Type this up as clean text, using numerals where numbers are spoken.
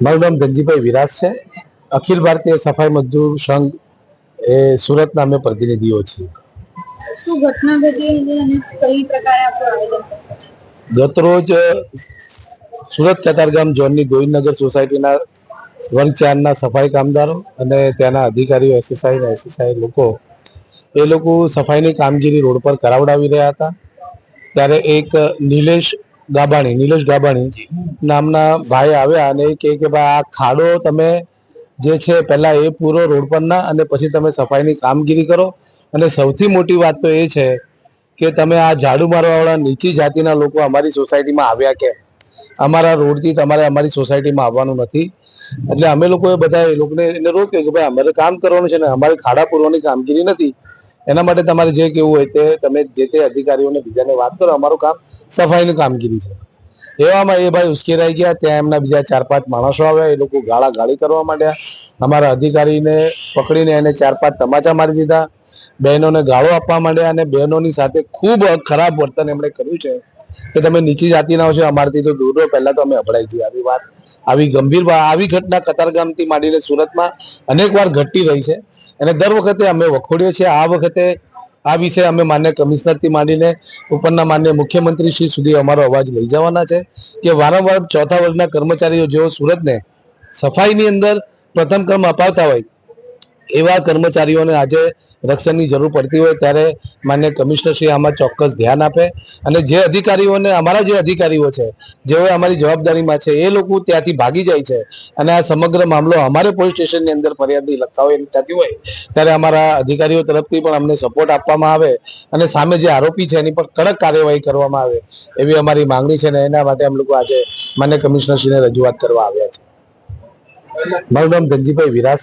મારું નામ ધનજીભાઈ વિરાસ છે. અખિલ ભારતીય સફાઈ મજદૂર સંઘ એ સુરતના અમે પ્રતિનિધિઓ છીએ. શું ઘટના ઘટી હતી અને કઈ પ્રકારે આપણું આયોજન? ગતરોજ સુરત કતારગામ ઝોનની ગોવિંદનગર સોસાયટીના વર્ગ 4ના સફાઈ કામદારો અને ત્યાંના અધિકારીઓ એસએસઆઈ લોકો સફાઈની કામગીરી રોડ પર કરાવડાવી રહ્યા હતા. ત્યારે એક નિલેશ ગાબાણી નામના ભાઈ આવ્યા અને કહે કે ભાઈ આ ખાડો તમે જે છે પહેલા એ પૂરો રોડ પરના અને પછી તમે સફાઈની કામગીરી કરો. અને સૌથી મોટી વાત તો એ છે કે તમે આ ઝાડુ મારવાવાળા નીચી જાતિના લોકો અમારી સોસાયટીમાં આવ્યા કે અમારા રોડથી તમારે અમારી સોસાયટીમાં આવવાનું નથી. એટલે અમે લોકોએ બધા એ લોકોને એને રોક્યો કે ભાઈ અમારે કામ કરવાનું છે ને અમારે ખાડા પૂરવાની કામગીરી નથી. એના માટે તમારે જે કેવું હોય તે તમે જે તે અધિકારીઓને બીજાને વાત કરો, અમારું કામ સફાઈની કામગીરી છે. એવામાં એ ભાઈ ઉશ્કેરાઈ ગયા. ત્યાં એમના બીજા 4-5 માણસો આવ્યા. એ લોકો ગાળી કરવા માંડ્યા. અમારા અધિકારીને પકડીને એને 4-5 તમાચા મારી દીધા. બહેનોને ગાળો આપવા માંડ્યા અને બહેનોની સાથે ખૂબ ખરાબ વર્તન એમણે કર્યું છે કે તમે નીચી જાતિના છો, અમારથી તો દૂર રહો. પહેલા તો અમે અભડાઈ છીએ. આવી ગંભીર આવી ઘટના કતારગામથી માંડીને સુરતમાં અનેક વાર ઘટતી રહી છે અને દર વખતે અમે વખોડીએ છીએ. આ વખતે આ વિશે અમે માન્ય કમિશનરથી માંડીને ઉપરના માન્ય મુખ્યમંત્રી શ્રી સુધી અમારો અવાજ લઈ જવાના છે કે વારંવાર ચોથા વર્ગના કર્મચારીઓ જેઓ સુરતને સફાઈની અંદર પ્રથમ ક્રમ અપાવતા હોય એવા કર્મચારીઓને આજે રક્ષણની જરૂર પડતી હોય ત્યારે માન્ય કમિશનર શ્રી આમાં ચોક્કસ ધ્યાન આપે અને જે અધિકારીઓને અમારા જે અધિકારીઓ છે જેઓ અમારી જવાબદારીમાં છે એ લોકો ત્યાંથી ભાગી જાય છે અને આ સમગ્ર મામલો અમારે પોલીસ સ્ટેશનની અંદર ફરિયાદી લખાવે થતી હોય ત્યારે અમારા અધિકારીઓ તરફથી પણ અમને સપોર્ટ આપવામાં આવે અને સામે જે આરોપી છે એની પર કડક કાર્યવાહી કરવામાં આવે એવી અમારી માંગણી છે ને એના માટે અમે લોકો આજે માન્ય કમિશનરશ્રીને રજૂઆત કરવા આવ્યા છે. મારું નામ ધનજીભાઈ વિરાસ.